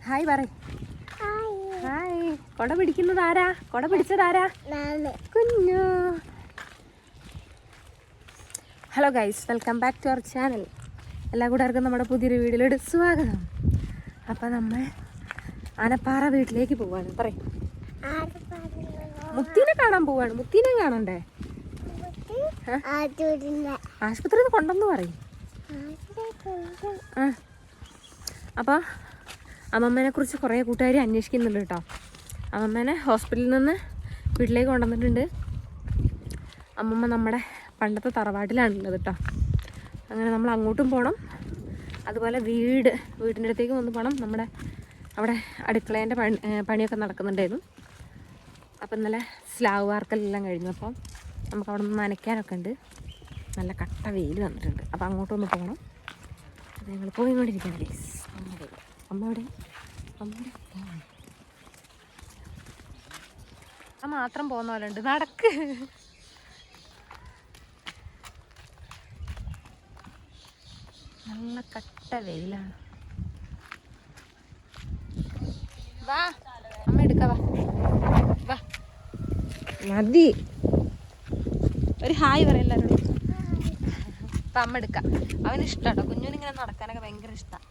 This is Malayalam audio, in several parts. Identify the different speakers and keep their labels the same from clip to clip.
Speaker 1: ഹായ് പറ. ഹായ്. കൊട പിടിക്കുന്നത് ആരാ? കൊട പിടിച്ചതാരാ? കുഞ്ഞു. Hello guys, welcome back to our channel. എല്ലാ കൂട്ടുകാർക്കും നമ്മുടെ പുതിയൊരു വീഡിയോയിലോട്ട് സ്വാഗതം. അപ്പം നമ്മൾ ആനപ്പാറ വീട്ടിലേക്ക് പോവാണ്. പറയും മുത്തീനെ കാണാൻ പോവാണ്. മുത്തീനെ കാണണ്ടേ? ആശുപത്രിയിൽ കൊണ്ടെന്ന് പറയും. അപ്പോൾ അമ്മമ്മേനെ കുറിച്ച് കുറേ കൂട്ടുകാർ അന്വേഷിക്കുന്നുണ്ട് കേട്ടോ. അമ്മമ്മേനെ ഹോസ്പിറ്റലിൽ നിന്ന് വീട്ടിലേക്ക് കൊണ്ടുവന്നിട്ടുണ്ട്. അമ്മമ്മ നമ്മുടെ പണ്ടത്തെ തറവാട്ടിലാണുള്ളത് കേട്ടോ. അങ്ങനെ നമ്മൾ അങ്ങോട്ടും പോകണം. അതുപോലെ വീടിൻ്റെ അടുത്തേക്ക് വന്ന് പോകണം. നമ്മുടെ അവിടെ അടുക്കളേൻ്റെ പണിയൊക്കെ നടക്കുന്നുണ്ടായിരുന്നു. അപ്പം ഇന്നലെ സ്ലാവ് വാർക്കലെല്ലാം കഴിഞ്ഞു. അപ്പം നമുക്ക് അവിടെ നിന്ന് നനയ്ക്കാനൊക്കെ ഉണ്ട്. നല്ല കട്ട വെയിൽ വന്നിട്ടുണ്ട്. അപ്പം അങ്ങോട്ടൊന്ന് പോകണം. അപ്പം ഞങ്ങൾ പോയിക്കൊണ്ടിരിക്കുകയാണ് ഗൈസ്. അമ്മയുടെ മാത്രം പോകുന്ന പോലെ ഉണ്ട്. നടക്ക്. നല്ല കട്ട വെയിലാണ്. വാ അമ്മ എടുക്ക. വാ മതി. ഒരു ഹായ് പറ എല്ലാവരോടും. അപ്പം അമ്മ എടുക്കാം. അവന് ഇഷ്ടമാട്ടോ. കുഞ്ഞിനിങ്ങനെ നടക്കാനൊക്കെ ഭയങ്കര ഇഷ്ടമാണ്.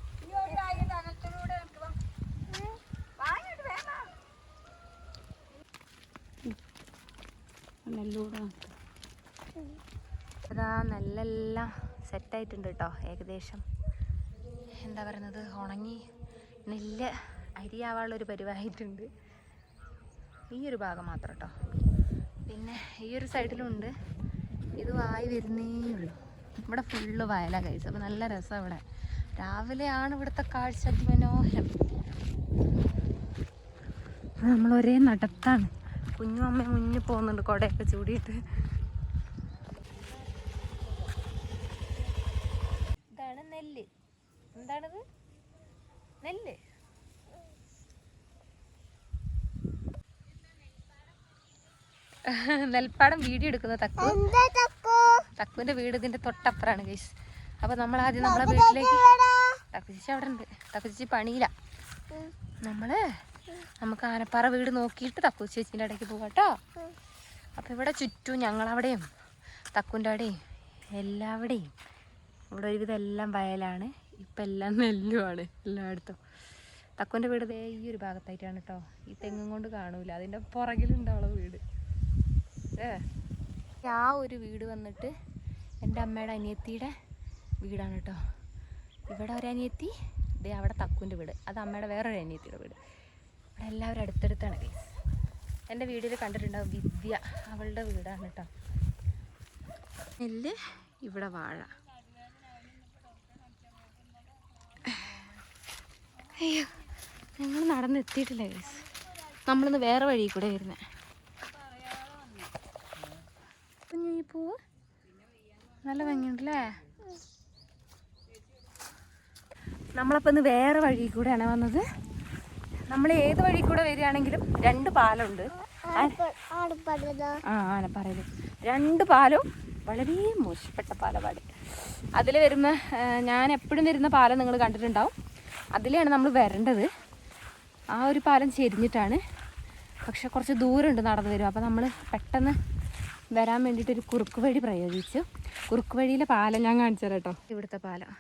Speaker 1: അതാ നെല്ലെല്ലാം സെറ്റായിട്ടുണ്ട് കേട്ടോ. ഏകദേശം എന്താ പറയുന്നത്, ഉണങ്ങി നെല്ല് അരിയാവാനുള്ളൊരു പരിവായിട്ടുണ്ട്. ഈ ഒരു ഭാഗം മാത്രം കേട്ടോ. പിന്നെ ഈ ഒരു സൈഡിലുണ്ട്. ഇത് വായി വരുന്നേ ഉള്ളൂ. ഇവിടെ ഫുള്ള് വയലാ കഴിച്ചു. അപ്പോൾ നല്ല രസം. ഇവിടെ രാവിലെയാണ് ഇവിടുത്തെ കാഴ്ച അതിമനോഹരം. നമ്മൾ ഒരേ നടത്താണ്. കുഞ്ഞു അമ്മ മുന്നിൽ പോകുന്നുണ്ട് കുടയൊക്കെ ചൂടിയിട്ട്. ഇതാണ് നെല്ല്. എന്താണിത്? നെല്ല്. നെൽപ്പാടം വീഡിയോ എടുക്കുന്ന തക്കുവിന്റെ വീട് ഇതിന്റെ തൊട്ടപ്പുറാണ് ഗൈസ്. അപ്പൊ നമ്മൾ ആദ്യം നമ്മളെ വീട്ടിലേക്ക്, തക്കുചേച്ചി അവിടെ ഉണ്ട്. തക്കുചേച്ചി പണിയില്ല. നമുക്ക് ആനപ്പാറ വീട് നോക്കിയിട്ട് തക്കുചേച്ചിൻ്റെ ഇടയ്ക്ക് പോകാം കേട്ടോ. അപ്പം ഇവിടെ ചുറ്റും ഞങ്ങളവിടെയും തക്കുൻ്റെ അവിടെയും എല്ലാവിടെയും ഇവിടെ ഒരുവിധം എല്ലാം വയലാണ്. ഇപ്പം എല്ലാം നെല്ലുമാണ് എല്ലായിടത്തും. തക്കുൻ്റെ വീട് ദേ ഈ ഒരു ഭാഗത്തായിട്ടാണ് കേട്ടോ. ഈ തെങ്ങും കൊണ്ട് കാണൂല. അതിൻ്റെ പുറകിലുണ്ടാവുള്ള വീട്. ആ ഒരു വീട് വന്നിട്ട് എൻ്റെ അമ്മയുടെ അനിയത്തിയുടെ വീടാണ് കേട്ടോ. ഇവിടെ ഒരു അനിയത്തി, ദേ അവിടെ തക്കുൻ്റെ വീട്. അത് അമ്മയുടെ വേറൊരു അനിയത്തിയുടെ വീട്. ഇവിടെ എല്ലാവരും അടുത്തടുത്താണ് ഗൈസ്. എൻ്റെ വീഡിയോയിൽ കണ്ടിട്ടുണ്ടാവും വിദ്യ, അവളുടെ വീടാണ് കേട്ടോ. നെല്ല്, ഇവിടെ വാഴ. അയ്യോ, ഞങ്ങൾ നടന്നെത്തിയിട്ടില്ല ഗൈസ്. നമ്മളിന്ന് വേറെ വഴി കൂടെ വരുന്നത്. കുഞ്ഞു പൂവ് നല്ല ഭംഗിയുണ്ടല്ലേ. നമ്മളപ്പോൾ ഇന്ന് വേറെ വഴി കൂടെയാണ് വന്നത്. നമ്മൾ ഏത് വഴി കൂടെ വരികയാണെങ്കിലും 2 പാലമുണ്ട്. ആനപ്പാറയിൽ 2 പാലവും വളരെ മോശപ്പെട്ട പാലപാട്. അതിൽ വരുന്ന, ഞാൻ എപ്പോഴും വരുന്ന പാലം നിങ്ങൾ കണ്ടിട്ടുണ്ടാവും. അതിലാണ് നമ്മൾ വരേണ്ടത്. ആ ഒരു പാലം ചെരിഞ്ഞിട്ടാണ്. പക്ഷെ കുറച്ച് ദൂരമുണ്ട് നടന്നു വരും. അപ്പോൾ നമ്മൾ പെട്ടെന്ന് വരാൻ വേണ്ടിയിട്ടൊരു കുറുക്ക് വഴി പ്രയോഗിച്ചു. കുറുക്ക് വഴിയിലെ പാലം ഞാൻ കാണിച്ചു തരാം കേട്ടോ. ഇവിടുത്തെ പാലം,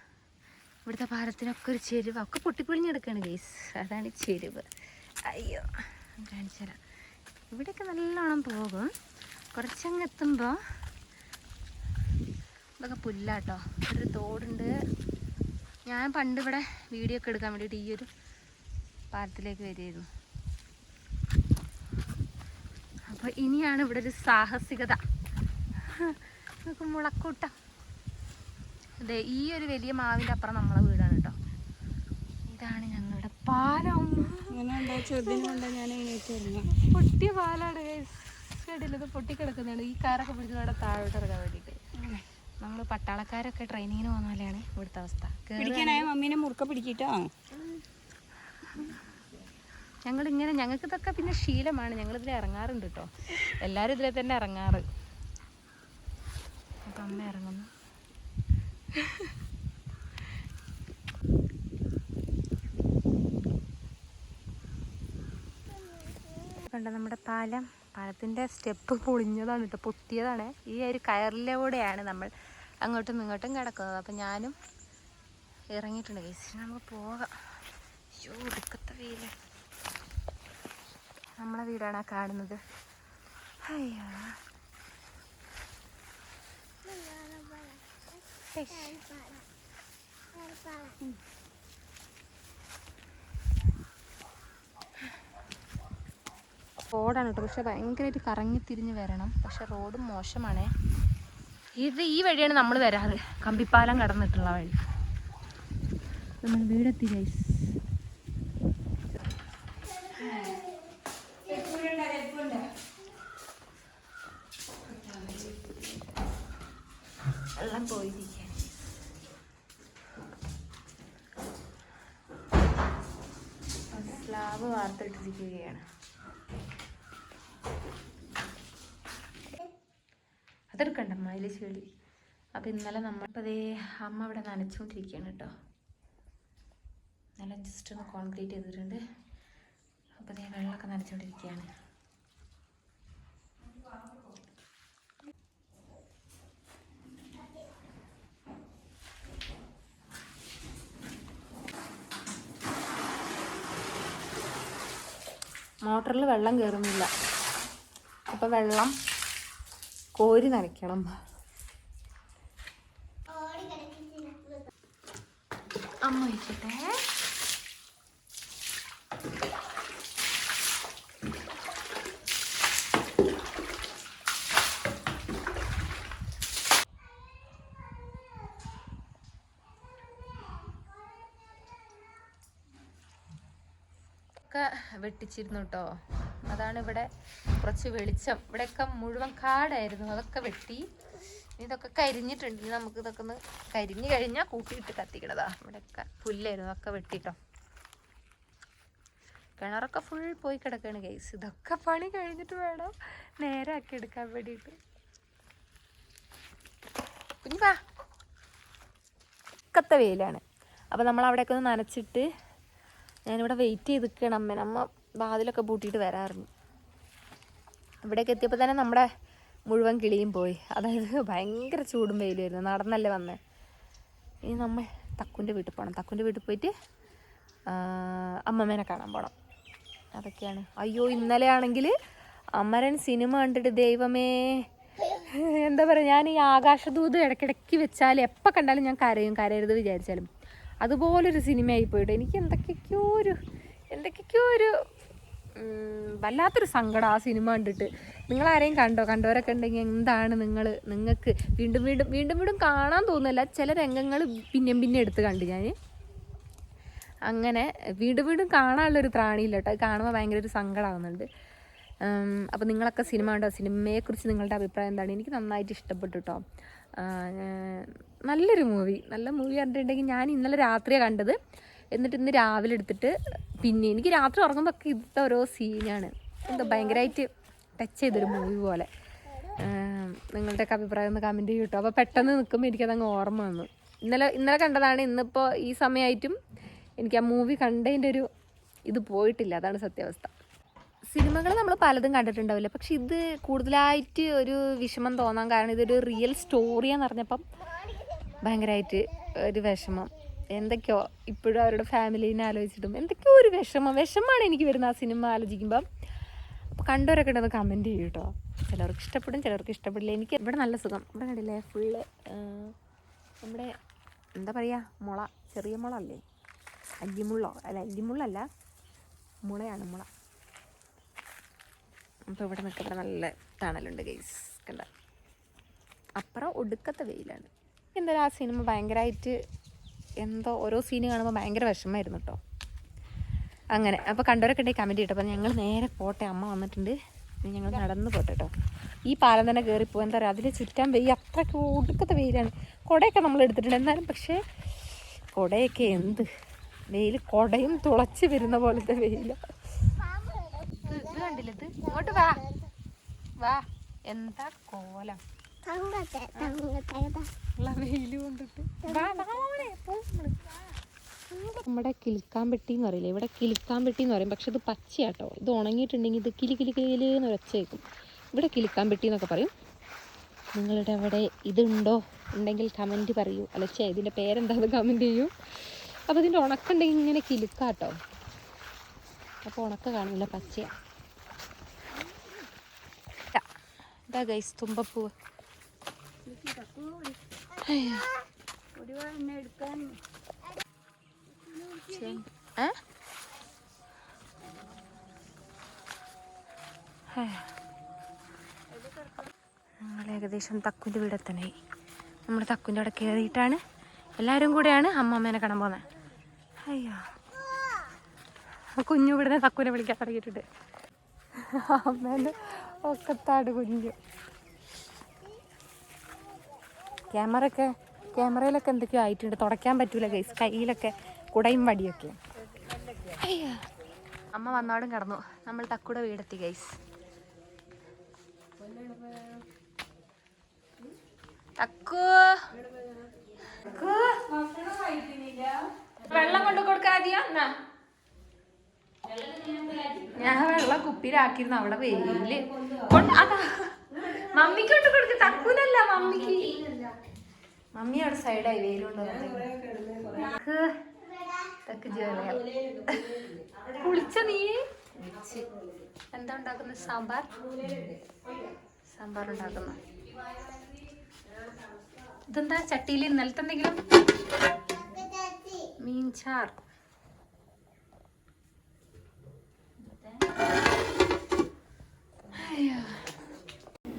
Speaker 1: ഇവിടുത്തെ പാലത്തിനൊക്കെ ഒരു ചെരുവ്, ഒക്കെ പൊട്ടിപ്പൊളിഞ്ഞെടുക്കുകയാണ് ഗൈസ്. അതാണ് ചെരുവ്. അയ്യോ, കാണിച്ചു തരാം. ഇവിടെയൊക്കെ നല്ലോണം പോകും. കുറച്ചങ്ങ് എത്തുമ്പോൾ ഇതൊക്കെ പുല്ലാട്ടോ. ഒരു തോടുണ്ട്. ഞാൻ പണ്ട് ഇവിടെ വീഡിയോ ഒക്കെ എടുക്കാൻ വേണ്ടിയിട്ട് ഈ ഒരു പാലത്തിലേക്ക് വരികയായിരുന്നു. അപ്പോൾ ഇനിയാണ് ഇവിടെ ഒരു സാഹസികത. നമുക്ക് മുളക്കൂട്ടം. അതെ, ഈ ഒരു വലിയ മാവിൻ്റെ അപ്പുറം നമ്മളെ വീടാണ് കേട്ടോ. ഇതാണ് ഞങ്ങളുടെ പാലം. പൊട്ടിയ പാലാണ്. ഇത് പൊട്ടിക്കിടക്കുന്നതാണ്. ഈ കാറൊക്കെ പിടിച്ച് ഇവിടെ താഴോട്ട് ഇറങ്ങാൻ വേണ്ടിയിട്ട്. നമ്മൾ പട്ടാളക്കാരൊക്കെ ട്രെയിനിങ്ങിന് പോകുന്ന പോലെയാണ് ഇവിടുത്തെ അവസ്ഥ. മമ്മീനെ മുറുക്ക പിടിക്കിട്ടോ. ഞങ്ങളിങ്ങനെ, ഞങ്ങൾക്ക് ഇതൊക്കെ പിന്നെ ശീലമാണ്. ഞങ്ങളിതിൽ ഇറങ്ങാറുണ്ട് കേട്ടോ. എല്ലാവരും ഇതിലെ തന്നെ ഇറങ്ങാറ്. അപ്പം അമ്മ ഇറങ്ങുന്നു. കണ്ട നമ്മുടെ പാലത്തിൻ്റെ സ്റ്റെപ്പ് പൊളിഞ്ഞതാണ് കേട്ടോ, പൊട്ടിയതാണ്. ഈ ഒരു കയറിലൂടെയാണ് നമ്മൾ അങ്ങോട്ടും ഇങ്ങോട്ടും കിടക്കുന്നത്. അപ്പം ഞാനും ഇറങ്ങിയിട്ടുണ്ട് ഗൈസ്, നമുക്ക് പോകാം. അയ്യോ ഒടുക്കത്തെ വെയില്. നമ്മളെ വീടാണ് ആ കാണുന്നത്. അയ്യോ റോഡാണ് കേട്ടോ, പക്ഷെ ഭയങ്കരമായിട്ട് കറങ്ങി തിരിഞ്ഞ് വരണം. പക്ഷെ റോഡും മോശമാണ്. ഈ വഴിയാണ് നമ്മൾ വരാറ്, കമ്പിപ്പാലം കടന്നിട്ടുള്ള വഴി. നമ്മൾ വീടെത്തി ഗൈസ്. വെള്ളം പോയിരിക്കുകയാണ്. സ്ലാബ് വാർത്തിട്ടിരിക്കുകയാണ്. അതെടുക്കണ്ട മയില് ചെളി. അപ്പം ഇന്നലെ നമ്മളിപ്പോൾ അതേ അമ്മ ഇവിടെ നനച്ചുകൊണ്ടിരിക്കുകയാണ് കേട്ടോ. നല്ല ജസ്റ്റ് ഒന്ന് കോൺക്രീറ്റ് ചെയ്തിട്ടുണ്ട്. അപ്പോൾ അതേ വെള്ളമൊക്കെ നനച്ചുകൊണ്ടിരിക്കുകയാണ്. മോട്ടറിൽ വെള്ളം കയറുന്നില്ല, അപ്പോൾ വെള്ളം കോരി നനയ്ക്കണം. അമ്മ വയ്ക്കട്ടെ. വെട്ടിച്ചിരുന്നു കേട്ടോ. അതാണ് ഇവിടെ കുറച്ച് വെളിച്ചം. ഇവിടെയൊക്കെ മുഴുവൻ കാടായിരുന്നു, അതൊക്കെ വെട്ടി. ഇതൊക്കെ കരിഞ്ഞിട്ടുണ്ട്. നമുക്ക് ഇതൊക്കെ ഒന്ന് കരിഞ്ഞു കഴിഞ്ഞാൽ കൂട്ടിയിട്ട് കത്തിക്കണതാ. ഇവിടെയൊക്കെ പുല്ലായിരുന്നു, അതൊക്കെ വെട്ടിട്ടോ. കിണറൊക്കെ ഫുൾ പോയി കിടക്കുകയാണ് ഗൈസ്. ഇതൊക്കെ പണി കഴിഞ്ഞിട്ട് വേണം നേരെ ആക്കി എടുക്കാൻ വേണ്ടിയിട്ട്. കുഞ്ഞാ കത്ത വെയിലാണ്. അപ്പോൾ നമ്മൾ അവിടെയൊക്കെ ഒന്ന് നനച്ചിട്ട് ഞാനിവിടെ വെയിറ്റ് ചെയ്ത് നിൽക്കണം. അമ്മ വാതിലൊക്കെ പൂട്ടിയിട്ട് വരാറുണ്ട്. ഇവിടേക്ക് എത്തിയപ്പോൾ തന്നെ നമ്മുടെ മുഴുവൻ കിളിയും പോയി. അതായത് ഭയങ്കര ചൂടും വെയിലും ആയിരുന്നു. നടന്നല്ലേ വന്നേ. ഇനി നമ്മൾ തക്കുൻ്റെ വീട്ടിൽ പോകണം. തക്കുൻ്റെ വീട്ടിൽ പോയിട്ട് അമ്മമ്മേനെ കാണാൻ പോകണം. അതൊക്കെയാണ്. അയ്യോ ഇന്നലെ ആണെങ്കിൽ അമരൻ സിനിമ കണ്ടിട്ട് ദൈവമേ എന്താ പറയുക, ഞാൻ ഈ ആകാശദൂത് ഇടയ്ക്കിടയ്ക്ക് വെച്ചാൽ എപ്പോൾ കണ്ടാലും ഞാൻ കരയരുത് വിചാരിച്ചാലും അതുപോലൊരു സിനിമയായി പോയിട്ട് എനിക്ക് എന്തൊക്കെയൊക്കെയോ ഒരു വല്ലാത്തൊരു സങ്കടം ആ സിനിമ കണ്ടിട്ട്. നിങ്ങളാരെയും കണ്ടവരൊക്കെ ഉണ്ടെങ്കിൽ എന്താണ് നിങ്ങൾക്ക് വീണ്ടും കാണാൻ തോന്നില്ല. ചില രംഗങ്ങൾ പിന്നെ എടുത്ത് കണ്ടു ഞാൻ. അങ്ങനെ വീണ്ടും കാണാനുള്ളൊരു ത്രാണിയില്ല കേട്ടോ. അത് കാണുമ്പോൾ ഭയങ്കര ഒരു സങ്കടമാകുന്നുണ്ട്. അപ്പോൾ നിങ്ങളൊക്കെ സിനിമ കണ്ടോ? സിനിമയെക്കുറിച്ച് നിങ്ങളുടെ അഭിപ്രായം എന്താണ്? എനിക്ക് നന്നായിട്ട് ഇഷ്ടപ്പെട്ടു കേട്ടോ. നല്ല മൂവി കണ്ടിട്ടുണ്ടെങ്കിൽ ഞാൻ ഇന്നലെ രാത്രിയാണ് കണ്ടത്. എന്നിട്ട് ഇന്ന് രാവിലെ എടുത്തിട്ട് പിന്നെ എനിക്ക് രാത്രി ഉറങ്ങുമ്പോഴൊക്കെ ഇന്നത്തെ ഓരോ സീനാണ് എന്താ ഭയങ്കരമായിട്ട് ടച്ച് ചെയ്തൊരു മൂവി പോലെ. നിങ്ങളുടെയൊക്കെ അഭിപ്രായം ഒന്ന് കമൻറ്റ് ചെയ്യും കേട്ടോ. അപ്പോൾ പെട്ടെന്ന് നിൽക്കുമ്പോൾ എനിക്കതങ്ങ് ഓർമ്മ വന്നു. ഇന്നലെ കണ്ടതാണ്. ഇന്നിപ്പോൾ ഈ സമയമായിട്ടും എനിക്ക് ആ മൂവി കണ്ടതിൻ്റെ ഒരു ഇത് പോയിട്ടില്ല. അതാണ് സത്യാവസ്ഥ. സിനിമകൾ നമ്മൾ പലതും കണ്ടിട്ടുണ്ടാവില്ല, പക്ഷെ ഇത് കൂടുതലായിട്ട് ഒരു വിഷമം തോന്നാൻ കാരണം ഇതൊരു റിയൽ സ്റ്റോറിയാന്ന് പറഞ്ഞപ്പം ഭയങ്കരമായിട്ട് ഒരു വിഷമം. എന്തൊക്കെയോ ഇപ്പോഴും അവരുടെ ഫാമിലീനെ ആലോചിച്ചിട്ടും എന്തൊക്കെയോ ഒരു വിഷമമാണ് എനിക്ക് വരുന്നത് ആ സിനിമ ആലോചിക്കുമ്പം. അപ്പോൾ കണ്ടവരൊക്കെ ഉണ്ടെന്ന് കമൻറ്റ് ചെയ്യും കേട്ടോ. ചിലർക്ക് ഇഷ്ടപ്പെടും, ചിലർക്ക് ഇഷ്ടപ്പെടില്ല. എനിക്ക് ഇവിടെ നല്ല സുഖം. ഇവിടെ കണ്ടില്ലേ ഫുള്ള് നമ്മുടെ എന്താ പറയുക ചെറിയ മുള അല്ലേ, അല്ലിമുള്ളല്ല മുളയാണ് മുള. അപ്പോൾ ഇവിടെ നിൽക്കുന്ന നല്ല തണലുണ്ട് ഗൈസ്. കണ്ട അപ്പുറം ഒടുക്കത്തെ വെയിലാണ്. എന്തായാലും ആ സിനിമ ഭയങ്കരമായിട്ട് എന്തോ ഓരോ സീന് കാണുമ്പോൾ ഭയങ്കര വിഷമമായിരുന്നു കേട്ടോ. അങ്ങനെ അപ്പോൾ കണ്ടവരൊക്കെ ഉണ്ടെങ്കിൽ കമൻറ്റ് ചെയ്യട്ടോ. അപ്പോൾ ഞങ്ങൾ നേരെ പോട്ടെ, അമ്മ വന്നിട്ടുണ്ട്. ഞങ്ങൾ നടന്ന് പോട്ടെ കേട്ടോ. ഈ പാലം തന്നെ കയറിപ്പോൾ എന്താ പറയുക, അതിൽ ചുറ്റാൻ വെയിൽ അത്രയ്ക്ക് ഒടുക്കത്തെ വെയിലാണ്. കുടയൊക്കെ നമ്മൾ എടുത്തിട്ടുണ്ട്, എന്നാലും പക്ഷേ കുടയൊക്കെ എന്ത് വെയിൽ, കുടയും തുളച്ച് വരുന്ന പോലത്തെ വെയിലാണ്. ഇത് കണ്ടില്ല, ഇത് ഇങ്ങോട്ട് വാ എന്താ കോലം വെയില് കൊണ്ടിട്ട്. നമ്മുടെ കിലുക്കാമ്പെട്ടി എന്ന് പറയില്ലേ, ഇവിടെ കിലുക്കാമ്പെട്ടി എന്ന് പറയും. പക്ഷെ ഇത് പച്ചയാട്ടോ. ഇത് ഉണങ്ങിയിട്ടുണ്ടെങ്കിൽ ഇത് കിലി കിലി കിലിന്ന് ഒരൊച്ച കേൾക്കും. ഇവിടെ കിലുക്കാമ്പെട്ടി എന്നൊക്കെ പറയും. നിങ്ങളുടെ അവിടെ ഇതുണ്ടോ? ഉണ്ടെങ്കിൽ കമൻറ്റ് പറയൂ. അലച്ചേ ഇതിൻ്റെ പേരെന്താണെന്ന് കമൻറ്റ് ചെയ്യൂ. അപ്പോൾ ഇതിൻ്റെ ഉണക്കുണ്ടെങ്കിൽ ഇങ്ങനെ കിലുക്കാട്ടോ. അപ്പോൾ ഉണക്ക കാണില്ല, പച്ചയാണ്. ഇതാ ഗൈസ് തുമ്പപ്പൂവ്. ഞങ്ങൾ ഏകദേശം തക്കുൻ്റെ വീട് എത്തണേ. നമ്മൾ തക്കുൻ്റെ അവിടെ കയറിയിട്ടാണ് എല്ലാവരും കൂടെയാണ് അമ്മമ്മേനെ കാണാൻ പോകുന്നത്. അയ്യോ കുഞ്ഞു ഇവിടുന്ന് തക്കുനെ വിളിക്കാൻ തുടങ്ങിയിട്ടുണ്ട്. അമ്മേൻ്റെ ഒക്കത്താട് കുഞ്ഞു. ക്യാമറയിലൊക്കെ എന്തൊക്കെയോ ആയിട്ടുണ്ട്. തുടയ്ക്കാൻ പറ്റൂല ഗൈസ്. കയ്യിലൊക്കെ കുടയും വടിയൊക്കെ. അയ്യോ അമ്മ വന്നോടും കിടന്നു. നമ്മൾ തക്കുടെ വീടെത്തി ഗൈസ്. തക്കു വെള്ളം കൊണ്ട് കൊടുക്കാതിയാ. ഞാൻ വെള്ളം കുപ്പിയിലാക്കിയിരുന്നു. അവിടെ വെയില് അതാ മമ്മിക്ക് കൊണ്ട് കൊടുക്ക്. തക്കൂനല്ല മമ്മിക്ക്. മമ്മി അവിടെ സൈഡായി വെയിലുണ്ട്. കുളിച്ച നീ എന്താ ഉണ്ടാക്കുന്നത്? സാമ്പാർ ഉണ്ടാക്കുന്ന. ഇതെന്താ ചട്ടിയിൽ ഇന്നലത്തെ എന്തെങ്കിലും മീൻ ചാർ.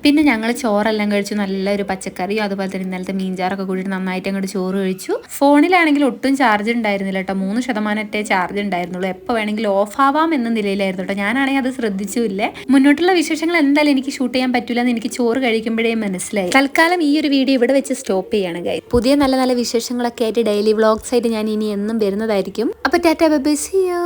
Speaker 1: പിന്നെ ഞങ്ങൾ ചോറെല്ലാം കഴിച്ചു. നല്ലൊരു പച്ചക്കറിയും അതുപോലെ തന്നെ ഇന്നലത്തെ മീൻചാറൊക്കെ കൂടിയിട്ട് നന്നായിട്ട് അങ്ങോട്ട് ചോറ് കഴിച്ചു. ഫോണിലാണെങ്കിൽ ഒട്ടും ചാർജ് ഉണ്ടായിരുന്നില്ല കേട്ടോ. 3% ചാർജ് ഉണ്ടായിരുന്നുള്ളൂ. എപ്പോൾ വേണമെങ്കിലും ഓഫ് ആവാം എന്ന നിലയിലായിരുന്നു കേട്ടോ. ഞാനാണെങ്കിൽ അത് ശ്രദ്ധിച്ചില്ലേ. മുന്നോട്ടുള്ള വിശേഷങ്ങൾ എന്തായാലും എനിക്ക് ഷൂട്ട് ചെയ്യാൻ പറ്റില്ല എന്ന് എനിക്ക് ചോറ് കഴിക്കുമ്പോഴേ മനസ്സിലായി. തൽക്കാലം ഈ ഒരു വീഡിയോ ഇവിടെ വെച്ച് സ്റ്റോപ്പ് ചെയ്യാണ് ഗൈസ്. പുതിയ നല്ല നല്ല വിശേഷങ്ങളൊക്കെ ആയിട്ട് ഡെയിലി വ്ളോഗ്സ് ആയിട്ട് ഞാൻ ഇനി എന്നും വരുന്നതായിരിക്കും. അപ്പോൾ tata bye bye, see U.